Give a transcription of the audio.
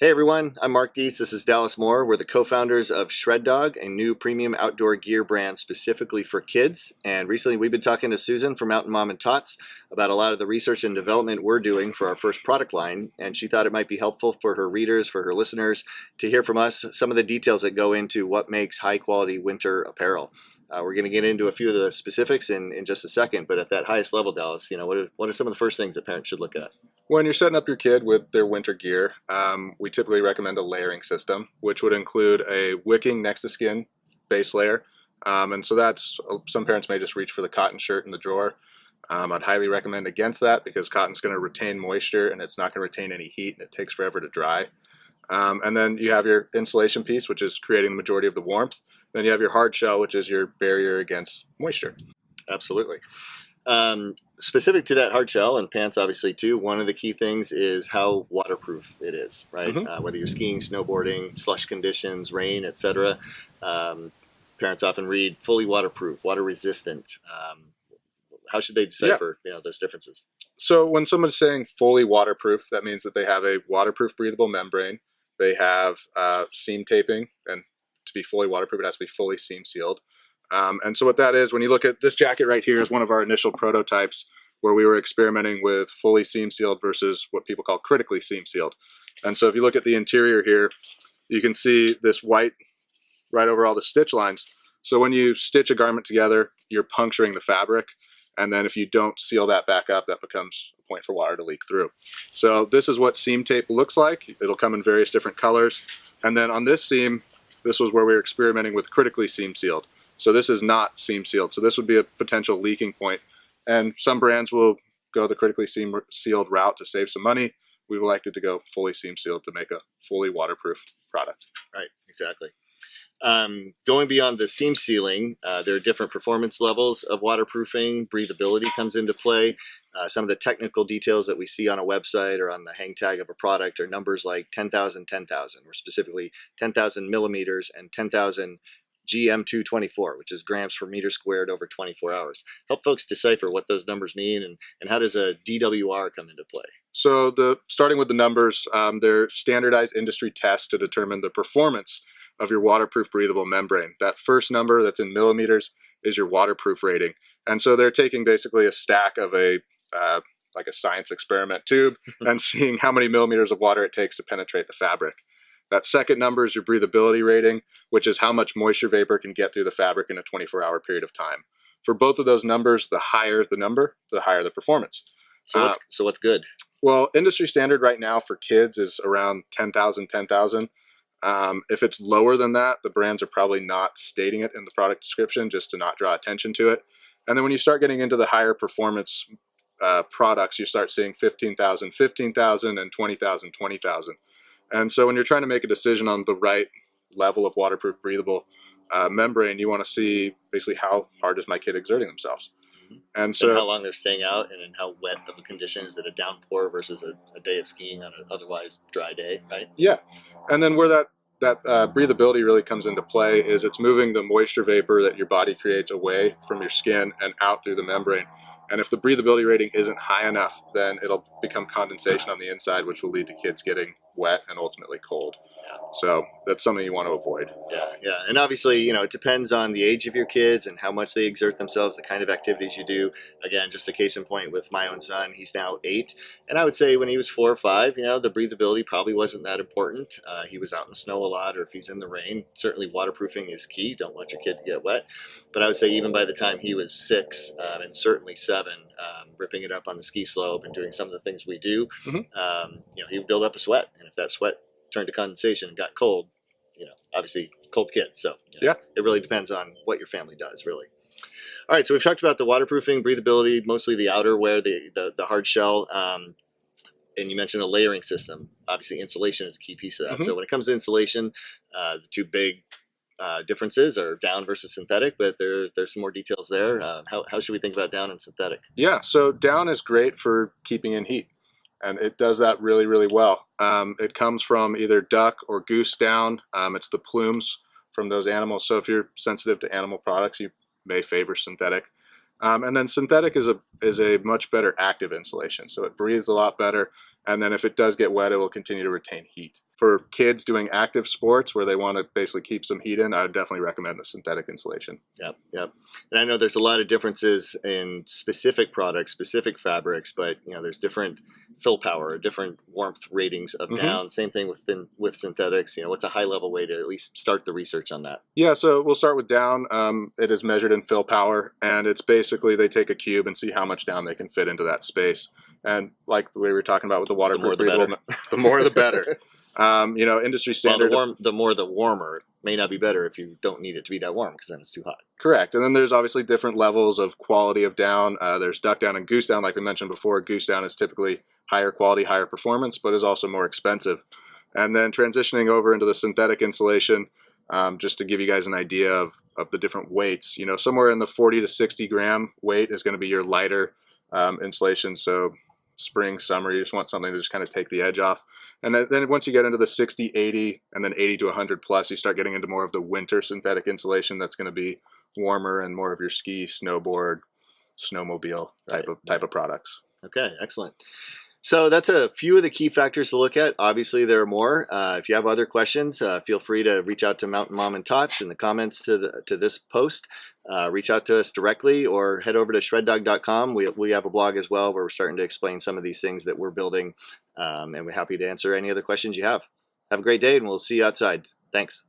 Hey everyone, I'm Mark Dietz. This is Dallas Moore. We're the co-founders of Shred Dog, a new premium outdoor gear brand specifically for kids. And recently we've been talking to Susan from Mountain Mom and Tots about a lot of the research and development we're doing for our first product line. And she thought it might be helpful for her readers, for her listeners, to hear from us some of the details that go into what makes high quality winter apparel. We're going to get into a few of the specifics in just a second, but at that highest level, Dallas, what are some of the first things that parents should look at? When you're setting up your kid with their winter gear, we typically recommend a layering system, which would include a wicking next to skin base layer. And so that's, some parents may just reach for the cotton shirt in the drawer. I'd highly recommend against that because cotton's going to retain moisture and it's not going to retain any heat and it takes forever to dry. And then you have your insulation piece, which is creating the majority of the warmth. Then you have your hard shell, which is your barrier against moisture. Absolutely. Specific to that hard shell and pants, obviously too, one of the key things is how waterproof it is, right? Whether you're skiing, snowboarding, slush conditions, rain, etc. Parents often read fully waterproof, water resistant. How should they decipher, those differences? So when someone's saying fully waterproof, that means that they have a waterproof breathable membrane. They have seam taping, and to be fully waterproof, it has to be fully seam sealed. And so what that is, when you look at this jacket right here, is one of our initial prototypes where we were experimenting with fully seam sealed versus what people call critically seam sealed. And so if you look at the interior here, you can see this white right over all the stitch lines. So when you stitch a garment together, you're puncturing the fabric. And then if you don't seal that back up, that becomes a point for water to leak through. So this is what seam tape looks like. It'll come in various different colors. And then on this seam, this was where we were experimenting with critically seam sealed. So this is not seam sealed. So this would be a potential leaking point. And some brands will go the critically seam sealed route to save some money. We've elected to go fully seam sealed to make a fully waterproof product. Right, exactly. Going beyond the seam sealing, there are different performance levels of waterproofing. Breathability comes into play. Some of the technical details that we see on a website or on the hang tag of a product are numbers like 10,000, 10,000, or specifically 10,000 millimeters and 10,000 GM224, which is grams per meter squared over 24 hours. Help folks decipher what those numbers mean and how does a DWR come into play? So starting with the numbers, they're standardized industry tests to determine the performance of your waterproof breathable membrane. That first number that's in millimeters is your waterproof rating. And so they're taking basically a stack of like a science experiment tube and seeing how many millimeters of water it takes to penetrate the fabric. That second number is your breathability rating, which is how much moisture vapor can get through the fabric in a 24-hour period of time. For both of those numbers, the higher the number, the higher the performance. So what's good? Well, industry standard right now for kids is around 10,000, 10,000. If it's lower than that, the brands are probably not stating it in the product description just to not draw attention to it. And then when you start getting into the higher performance products, you start seeing 15,000, 15,000, and 20,000, 20,000. And so when you're trying to make a decision on the right level of waterproof breathable membrane, you want to see basically how hard is my kid exerting themselves. And how long they're staying out and in how wet of a condition. Is it a downpour versus a day of skiing on an otherwise dry day, right? Yeah. And then where that breathability really comes into play is it's moving the moisture vapor that your body creates away from your skin and out through the membrane. And if the breathability rating isn't high enough, then it'll become condensation on the inside, which will lead to kids getting wet and ultimately cold. So that's something you want to avoid. Yeah. And obviously, it depends on the age of your kids and how much they exert themselves, the kind of activities you do. Again, just a case in point with my own son, he's now 8. And I would say when he was 4 or 5, the breathability probably wasn't that important. He was out in the snow a lot, or if he's in the rain, certainly waterproofing is key. Don't want your kid to get wet. But I would say even by the time he was 6 and certainly 7, ripping it up on the ski slope and doing some of the things we do, he would build up a sweat. And if that sweat turned to condensation and got cold, obviously cold kid. So it really depends on what your family does, really. All right, so we've talked about the waterproofing, breathability, mostly the outerwear, the hard shell, and you mentioned a layering system. Obviously insulation is a key piece of that. So when it comes to insulation, the two big differences are down versus synthetic, but there's some more details there. How should we think about down and synthetic? Yeah, so down is great for keeping in heat. And it does that really, really well. It comes from either duck or goose down. It's the plumes from those animals. So if you're sensitive to animal products, you may favor synthetic. And then synthetic is a much better active insulation. So it breathes a lot better. And then if it does get wet, it will continue to retain heat. For kids doing active sports where they want to basically keep some heat in, I would definitely recommend the synthetic insulation. Yep, yep. And I know there's a lot of differences in specific products, specific fabrics, but there's different fill power, different warmth ratings of down. Same thing with synthetics. What's a high level way to at least start the research on that? Yeah, so we'll start with down. It is measured in fill power, and it's basically they take a cube and see how much down they can fit into that space. And like we were talking about with the waterproof, the more the better. Industry standard. Well, the more the warmer. It may not be better if you don't need it to be that warm because then it's too hot. Correct. And then there's obviously different levels of quality of down. There's duck down and goose down. Like we mentioned before, goose down is typically higher quality, higher performance, but is also more expensive. And then transitioning over into the synthetic insulation, just to give you guys an idea of the different weights, somewhere in the 40 to 60 gram weight is going to be your lighter insulation. So spring, summer, you just want something to just kind of take the edge off. And then once you get into the 60, 80, and then 80 to 100 plus, you start getting into more of the winter synthetic insulation that's going to be warmer and more of your ski, snowboard, snowmobile type of products. Okay, excellent. So that's a few of the key factors to look at. Obviously, there are more. If you have other questions, feel free to reach out to Mountain Mom and Tots in the comments to this post. Reach out to us directly or head over to shreddog.com. We have a blog as well where we're starting to explain some of these things that we're building, and we're happy to answer any other questions you have. Have a great day, and we'll see you outside. Thanks.